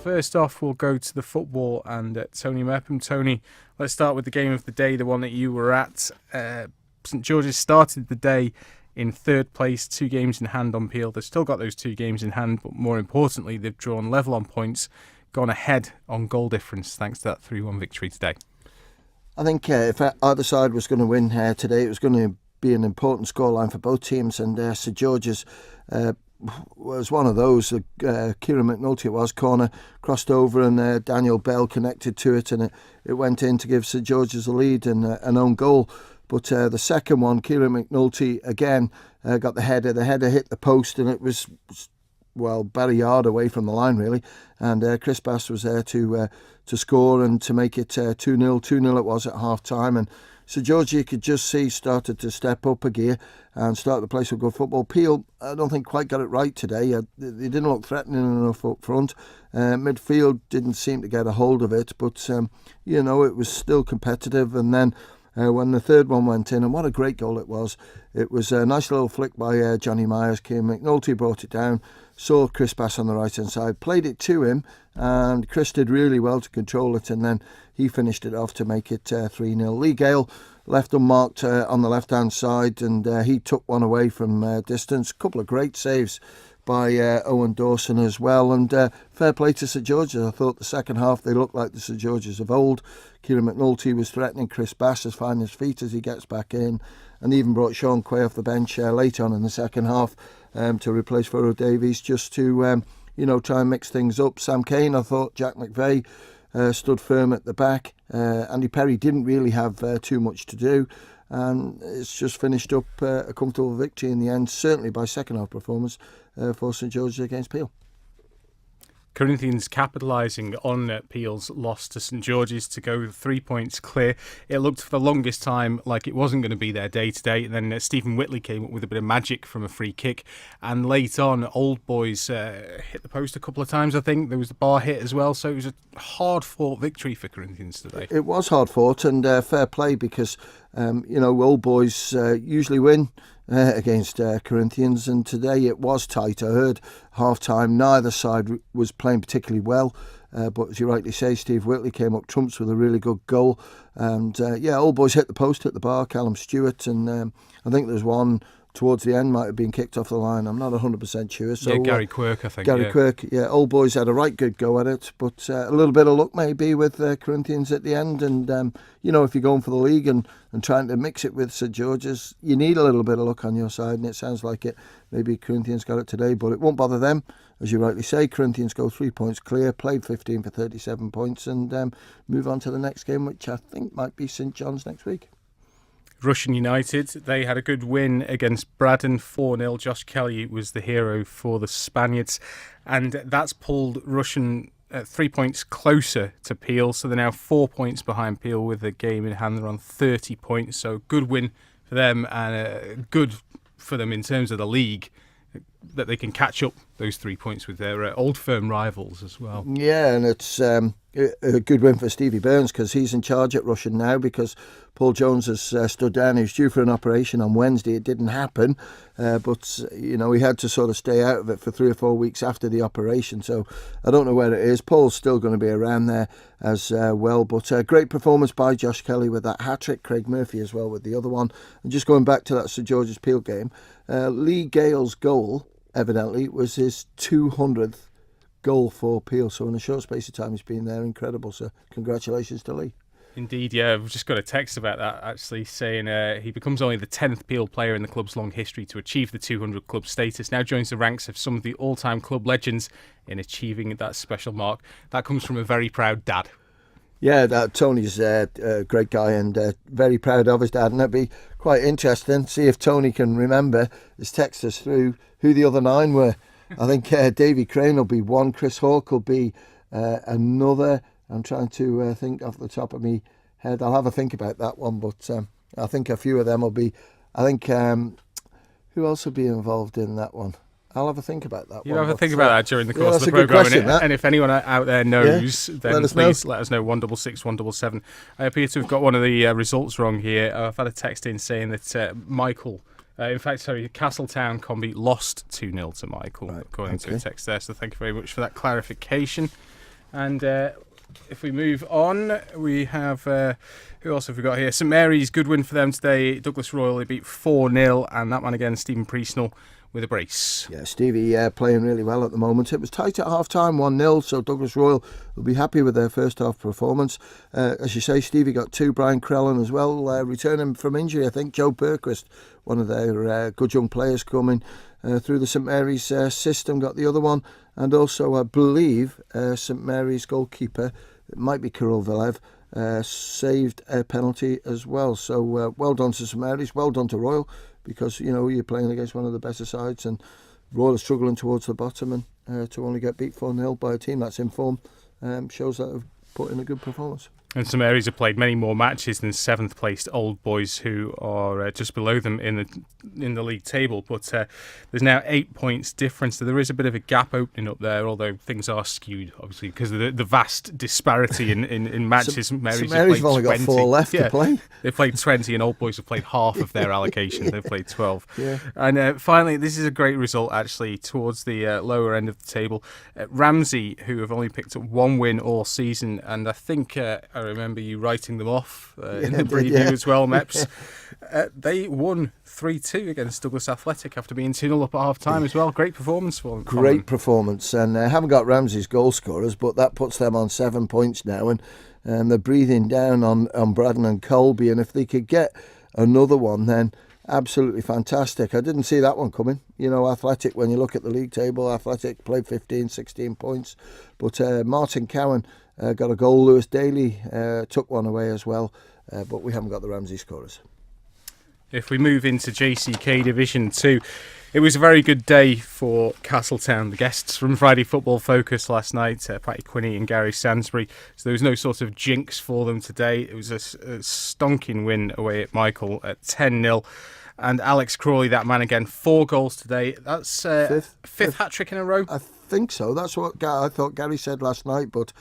first off, we'll go to the football and Tony Mepham. Tony, let's start with the game of the day, the one that you were at. St George's started the day in third place, 2 games in hand on Peel. They've still got those 2 games in hand, but more importantly, they've drawn level on points, gone ahead on goal difference thanks to that 3-1 victory today. I think if either side was going to win today, it was going to be an important scoreline for both teams, and St George's was one of those. Kieran McNulty, it was, corner, crossed over, and Daniel Bell connected to it, and it went in to give St George's a lead and an own goal. But the second one, Kieran McNulty again got the header. The header hit the post, and it was, well, about a yard away from the line, really. And Chris Bass was there to score and to make it 2-0. 2-0 it was at half-time. And St George, you could just see, started to step up a gear and start to play some good football. Peel, I don't think, quite got it right today. They didn't look threatening enough up front. Midfield didn't seem to get a hold of it. But, it was still competitive. And then when the third one went in, and what a great goal it was a nice little flick by Johnny Myers. McNulty brought it down, saw Chris Bass on the right hand side, played it to him, and Chris did really well to control it, and then he finished it off to make it 3-0. Lee Gale left unmarked on the left hand side, and he took one away from distance. A couple of great saves by Owen Dawson as well, and fair play to St George's. I thought the second half they looked like the St George's of old. Kieran McNulty was threatening Chris Bass as finding his feet as he gets back in, and even brought Sean Quay off the bench late on in the second half to replace Furrow Davies, just to try and mix things up. Sam Kane, I thought Jack McVeigh stood firm at the back. Andy Perry didn't really have too much to do, and it's just finished up a comfortable victory in the end, certainly by second half performance for St George's against Peel. Corinthians capitalising on Peel's loss to St George's to go 3 points clear. It looked for the longest time like it wasn't going to be their day today. And then Stephen Whitley came up with a bit of magic from a free kick. And late on, Old Boys hit the post a couple of times, I think. There was the bar hit as well. So it was a hard-fought victory for Corinthians today. It was hard-fought, and fair play, because, Old Boys usually win against Corinthians, and today it was tight. I heard half-time, neither side was playing particularly well, but as you rightly say, Steve Whitley came up trumps with a really good goal, and Old Boys hit the post, hit the bar, Callum Stewart, and I think there's one towards the end might have been kicked off the line. I'm not 100% sure. So Gary Quirk, I think. Gary Quirk, Old Boys had a right good go at it, but a little bit of luck maybe with Corinthians at the end. And, if you're going for the league and trying to mix it with St George's, you need a little bit of luck on your side, and it sounds like it. Maybe Corinthians got it today, but it won't bother them. As you rightly say, Corinthians go 3 points clear, played 15 for 37 points, and move on to the next game, which I think might be St John's next week. Russian United, they had a good win against Braddon, 4-0. Josh Kelly was the hero for the Spaniards, and that's pulled Russian 3 points closer to Peel, so they're now 4 points behind Peel with the game in hand. They're on 30 points, so good win for them, and good for them in terms of the league, that they can catch up those 3 points with their old firm rivals as well. Yeah, and it's a good win for Stevie Burns, because he's in charge at Russian now, because Paul Jones has stood down. He was due for an operation on Wednesday. It didn't happen, but he had to sort of stay out of it for 3 or 4 weeks after the operation, so I don't know where it is. Paul's still going to be around there as well, but great performance by Josh Kelly with that hat-trick, Craig Murphy as well with the other one. And just going back to that St George's Peel game, Lee Gale's goal evidently was his 200th goal for Peel, so in a short space of time he's been there. Incredible, so congratulations to Lee. Indeed, yeah, we've just got a text about that actually, saying he becomes only the 10th Peel player in the club's long history to achieve the 200 club status. Now joins the ranks of some of the all-time club legends in achieving that special mark. That comes from a very proud dad. Yeah, Tony's a great guy, and very proud of his dad, and it'd be quite interesting see if Tony can remember. His text us through who the other 9 were. I think Davy Crane will be one, Chris Hawke will be another. I'm trying to think off the top of my head. I'll have a think about that one, but I think a few of them will be. I think who else will be involved in that one? I'll have a think about that. You have a think about that during the course of the programme. And if anyone out there knows, then please let us know. 166 177. I appear to have got one of the results wrong here. I've had a text in saying that Michael, Castletown Combi lost 2-0 to Michael, according to a text there. So thank you very much for that clarification. And if we move on, we have... who else have we got here? St Mary's, good win for them today. Douglas Royal, they beat 4-0, and that man again, Stephen Priestnall, with a brace. Yeah, Stevie playing really well at the moment. It was tight at half-time, 1-0, so Douglas Royal will be happy with their first-half performance. As you say, Stevie got 2, Brian Crellin as well, returning from injury. I think Joe Perquist, one of their good young players coming through the St Mary's system, got the other one. And also, I believe, St Mary's goalkeeper, it might be Kirill Velev, saved a penalty as well. So well done to St Mary's, well done to Royal, because you're playing against one of the better sides, and Royal are struggling towards the bottom, and to only get beat 4-0 by a team that's in form shows that they've put in a good performance. And St Mary's have played many more matches than 7th placed Old Boys, who are just below them in the league table. But there's now 8 points difference. So there is a bit of a gap opening up there, although things are skewed, obviously, because of the vast disparity in matches. St Mary's have only got 4 left to play. They've played 20, and Old Boys have played half of their allocation. They've played 12. Yeah. And finally, this is a great result, actually, towards the lower end of the table. Ramsey, who have only picked up 1 win all season, and I think I remember you writing them off in the preview as well, Meps. They won 3-2 against Douglas Athletic after being 2-0 up at half-time as well. Great performance for them. Great performance, and haven't got Ramsey's goal scorers, but that puts them on 7 points now, and they're breathing down on Braddon and Colby, and if they could get another one, then absolutely fantastic. I didn't see that one coming. Athletic, when you look at the league table, Athletic played 15, 16 points, but Martin Cowan got a goal. Lewis Daly took one away as well, but we haven't got the Ramsey scorers. If we move into JCK Division 2, it was a very good day for Castletown. The guests from Friday Football Focus last night, Patty Quinney and Gary Sansbury, so there was no sort of jinx for them today. It was a stonking win away at Michael at 10-0. And Alex Crawley, that man again, 4 goals today. That's fifth hat-trick in a row? I think so. That's what I thought Gary said last night, but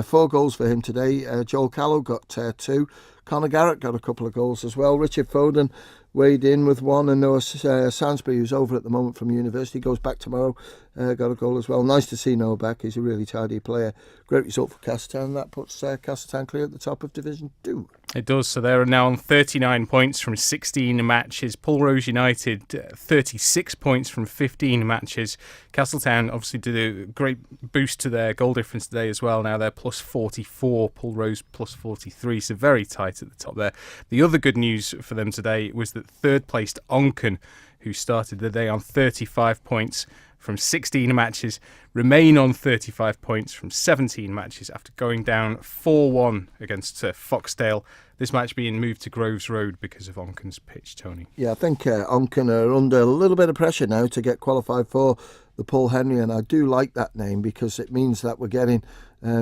4 goals for him today. Joel Callow got 2. Conor Garrett got a couple of goals as well. Richard Foden weighed in with 1, and Noah Sansbury, who's over at the moment from university, goes back tomorrow, got a goal as well. Nice to see Noah back. He's a really tidy player. Great result for Castletown. That puts Castletown clear at the top of Division 2. It does. So they're now on 39 points from 16 matches. Pulrose United, 36 points from 15 matches. Castletown obviously did a great boost to their goal difference today as well. Now they're plus 44, Pulrose plus 43, so very tight at the top there. The other good news for them today was that 3rd placed Onken, who started the day on 35 points from 16 matches, remain on 35 points from 17 matches after going down 4-1 against Foxdale. This match being moved to Groves Road because of Onken's pitch, Tony. Yeah, I think Onken are under a little bit of pressure now to get qualified for the Paul Henry, and I do like that name because it means that we're getting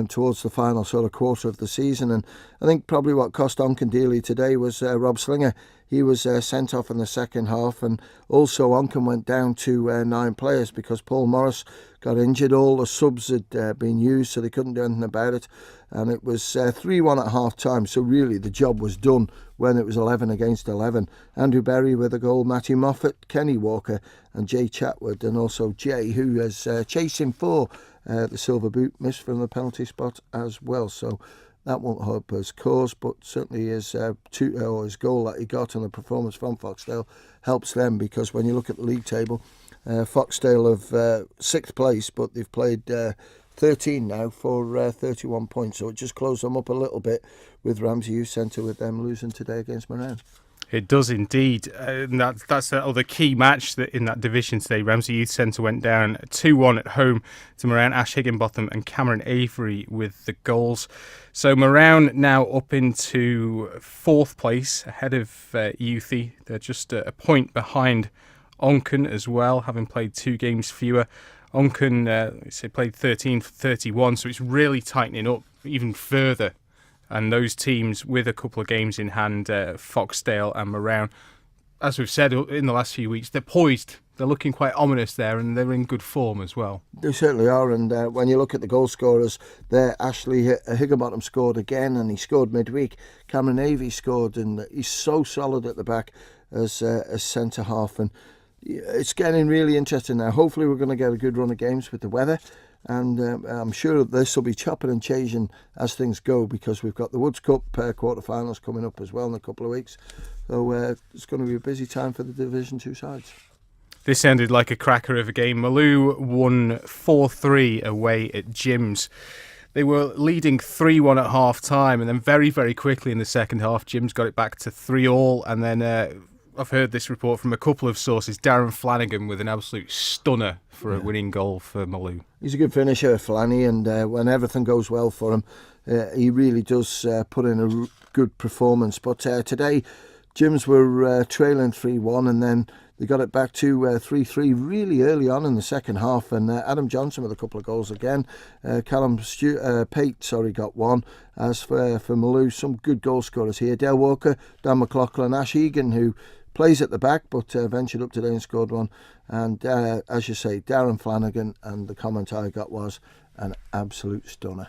towards the final sort of quarter of the season. And I think probably what cost Onken dearly today was Rob Slinger. He was sent off in the second half, and also Onken went down to 9 players because Paul Morris got injured. All the subs had been used, so they couldn't do anything about it, and it was 3-1 at half time, so really the job was done when it was 11 against 11. Andrew Berry with a goal, Matthew Moffat, Kenny Walker and Jay Chatwood, and also Jay, who is chasing for the silver boot, missed from the penalty spot as well, so that won't help his cause, but certainly his goal that he got and the performance from Foxdale helps them, because when you look at the league table, Foxdale have 6th place, but they've played 13 now for 31 points, so it just closed them up a little bit with Ramsey Youth Centre, with them losing today against Moran. It does indeed. And that's the other key match that in that division today. Ramsey Youth Centre went down 2-1 at home to Moran. Ash Higginbotham and Cameron Avery with the goals. So Moran now up into 4th place ahead of Youthy. They're just a point behind Onken as well, having played 2 games fewer. Onken played 13 for 31, so it's really tightening up even further. And those teams with a couple of games in hand, Foxdale and Moran, as we've said in the last few weeks, they're poised. They're looking quite ominous there, and they're in good form as well. They certainly are, and when you look at the goal scorers there, Ashley Higginbotham scored again, and he scored midweek. Cameron Avey scored, and he's so solid at the back as centre-half, and it's getting really interesting now. Hopefully we're going to get a good run of games with the weather. And I'm sure this will be chopping and changing as things go, because we've got the Woods Cup quarter-finals coming up as well in a couple of weeks. So it's going to be a busy time for the Division 2 sides. This ended like a cracker of a game. Malou won 4-3 away at Jims. They were leading 3-1 at half-time, and then very, very quickly in the second half, Jims got it back to 3-3, and then I've heard this report from a couple of sources, Darren Flanagan with an absolute stunner for a winning goal for Malou. He's a good finisher, Flanny, and when everything goes well for him, he really does put in a good performance. But today, Jims were trailing 3-1, and then they got it back to 3-3 really early on in the second half, and Adam Johnson with a couple of goals again. Callum Pate got one. As for Malou, some good goal scorers here. Dale Walker, Dan McLaughlin, Ash Egan, who plays at the back but ventured up today and scored one. And as you say, Darren Flanagan, and the comment I got was an absolute stunner.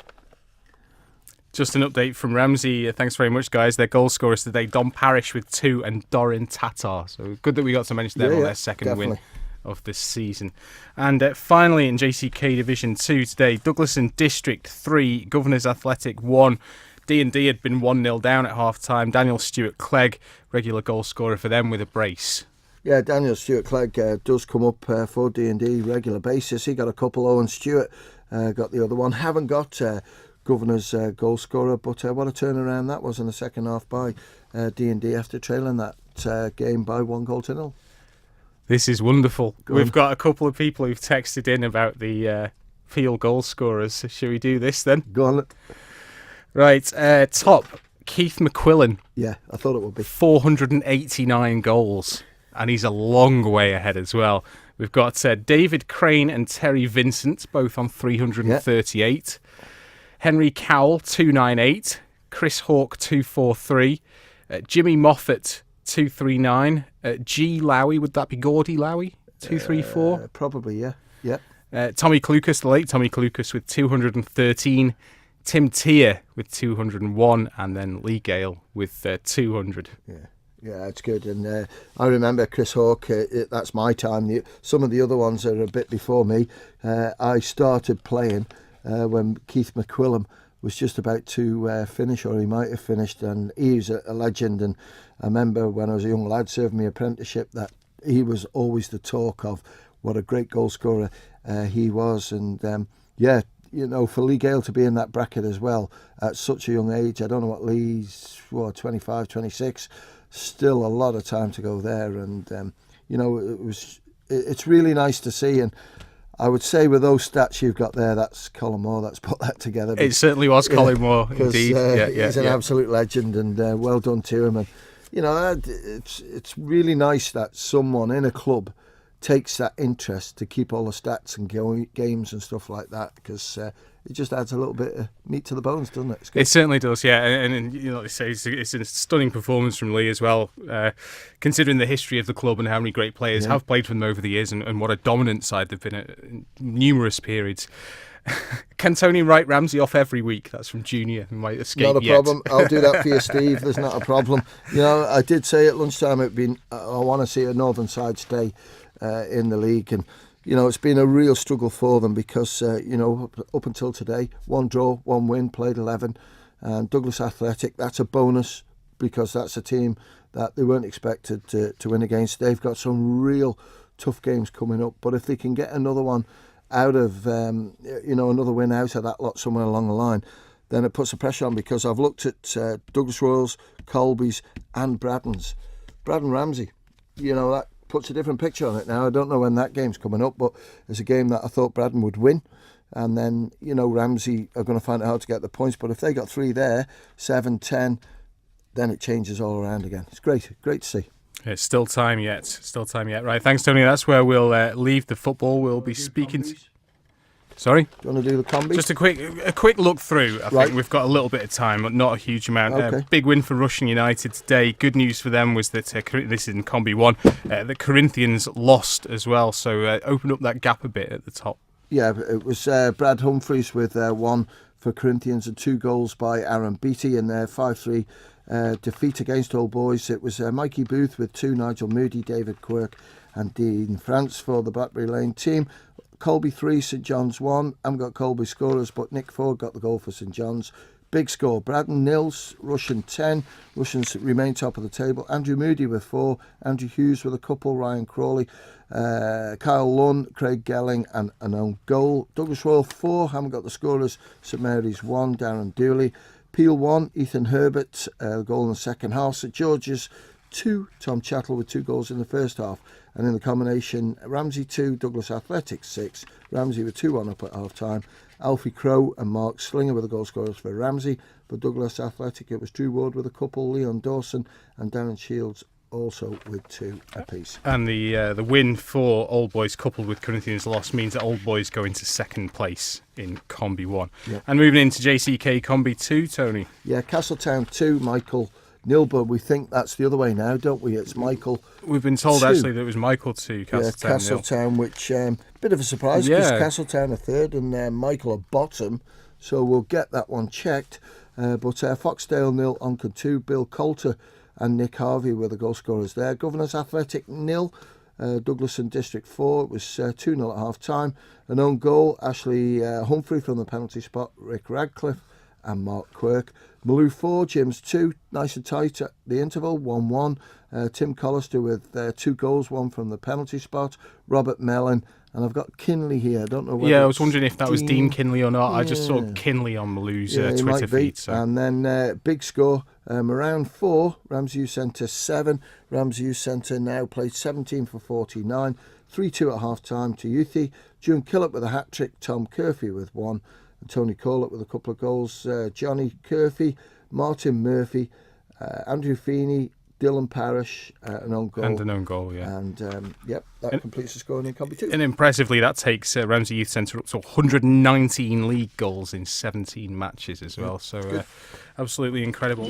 Just an update from Ramsey. Thanks very much, guys. Their goal scorers today, Dom Parrish with 2 and Doran Tatar. So good that we got to mention them on their second win of this season. And finally in JCK Division 2 today, Douglas and District 3, Governors Athletic 1. D&D had been 1-0 down at half-time. Daniel Stewart-Clegg, regular goal scorer for them with a brace. Yeah, Daniel Stewart-Clegg does come up for D&D regular basis. He got a couple. Owen Stewart got the other one. Haven't got Governor's goal scorer, but what a turnaround that was in the second half by D&D after trailing that game by 1-0. This is wonderful. We've got a couple of people who've texted in about the field goal scorers. Shall we do this then? Go on. Right, top, Keith McQuillan. Yeah, I thought it would be. 489 goals, and he's a long way ahead as well. We've got David Crane and Terry Vincent, both on 338. Yeah. Henry Cowell, 298. Chris Hawke, 243. Jimmy Moffat, 239. G. Lowy, would that be Gordy Lowy? 234? Probably, yeah. Yeah. Tommy Clucas, the late Tommy Clucas, with 213. Tim Tier with 201, and then Lee Gale with 200. Yeah, that's good. And I remember Chris Hawke, that's my time. Some of the other ones are a bit before me. I started playing when Keith McQuillan was just about to finish, or he might have finished, and he was a legend. And I remember when I was a young lad serving my apprenticeship that he was always the talk of what a great goal scorer he was. And for Lee Gale to be in that bracket as well at such a young age, I don't know what Lee's, 25, 26, still a lot of time to go there. And, it's really nice to see. And I would say with those stats you've got there, that's Colin Moore that's put that together. It certainly was Colin Moore, indeed. He's an absolute legend, and well done to him. And, it's really nice that someone in a club takes that interest to keep all the stats and games and stuff like that, because it just adds a little bit of meat to the bones, doesn't it? It certainly does, yeah. And like you say, it's a stunning performance from Lee as well, considering the history of the club and how many great players have played for them over the years, and what a dominant side they've been at in numerous periods. Can Tony write Ramsey off every week? That's from Junior, who might escape Not a problem. I'll do that for you, Steve. There's not a problem. I did say at lunchtime I want to see a Northern side stay in the league, and it's been a real struggle for them because up until today, 1 draw, 1 win, played 11, and Douglas Athletic, that's a bonus because that's a team that they weren't expected to win against. They've got some real tough games coming up, but if they can get another one out of another win out of that lot somewhere along the line, then it puts the pressure on, because I've looked at Douglas Royals, Colby's and Braddon's. Braddon Ramsey, that puts a different picture on it now. I don't know when that game's coming up, but it's a game that I thought Braddon would win, and then Ramsey are going to find out how to get the points. But if they got 3 there, 7, 10, then it changes all around again. It's great to see. It's still time yet. Right, thanks, Tony. That's where we'll leave the football. We'll be speaking to... Sorry? Do you want to do the combi? Just a quick look through. I think we've got a little bit of time, but not a huge amount. Okay. Big win for Rushden United today. Good news for them was that, this is in Combi 1, the Corinthians lost as well, so open up that gap a bit at the top. Yeah, it was Brad Humphreys with 1 for Corinthians and 2 goals by Aaron Beattie in their 5-3 defeat against Old Boys. It was Mikey Booth with 2, Nigel Moody, David Quirk and Dean France for the Blackberry Lane team. Colby 3, St John's 1. I haven't got Colby scorers, but Nick Ford got the goal for St John's. Big score, Braddon 0, Russian 10. Russians remain top of the table. Andrew Moody with 4, Andrew Hughes with a couple, Ryan Crawley, Kyle Lunn, Craig Gelling and an own goal. Douglas Royal 4, haven't got the scorers, St Mary's 1, Darren Dooley. Peel 1, Ethan Herbert, goal in the second half. St George's 2, Tom Chattle with 2 goals in the first half. And in the combination, Ramsey 2, Douglas Athletic 6. Ramsey with 2-1 up at half time. Alfie Crow and Mark Slinger were the goal scorers for Ramsey. For Douglas Athletic, it was Drew Ward with a couple, Leon Dawson and Darren Shields also with 2 apiece. And the win for Old Boys coupled with Corinthians' loss means that Old Boys go into second place in Combi 1. Yep. And moving into JCK Combi 2, Tony. Yeah, Castletown 2, Michael 0, but we think that's the other way now, don't we? It's Michael. We've been told 2. Actually that it was Michael 2, Castletown 0. Yeah, Castletown, which bit of a surprise because Castletown are third and Michael are bottom, so we'll get that one checked. But Foxdale 0, Onken 2, Bill Coulter and Nick Harvey were the goal scorers there. Governors Athletic 0, Douglas and District 4. It was 2-0 at half time. An own goal, Ashley Humphrey from the penalty spot, Rick Radcliffe and Mark Quirk. Maloo 4, Jims 2, nice and tight at the interval, 1-1. Tim Collister with 2 goals, 1 from the penalty spot. Robert Mellon, and I've got Kinley here. I don't know whether I was wondering if that was Dean Kinley or not. Yeah. I just saw Kinley on Maloo's Twitter Twitter feed. So. And then big score, around 4, Ramsey Youth Centre 7. Ramsey Youth Centre now played 17 for 49, 3-2 at half time to Youthy. June Killett with a hat-trick, Tom Curfew with 1. And Tony Corlett with a couple of goals, Johnny Curfew, Martin Murphy, Andrew Feeney, Dylan Parrish, an own goal. And an own goal, yeah. And, that completes the scoring in Combi 2. And impressively, that takes Ramsey Youth Centre up to 119 league goals in 17 matches as well. So absolutely incredible.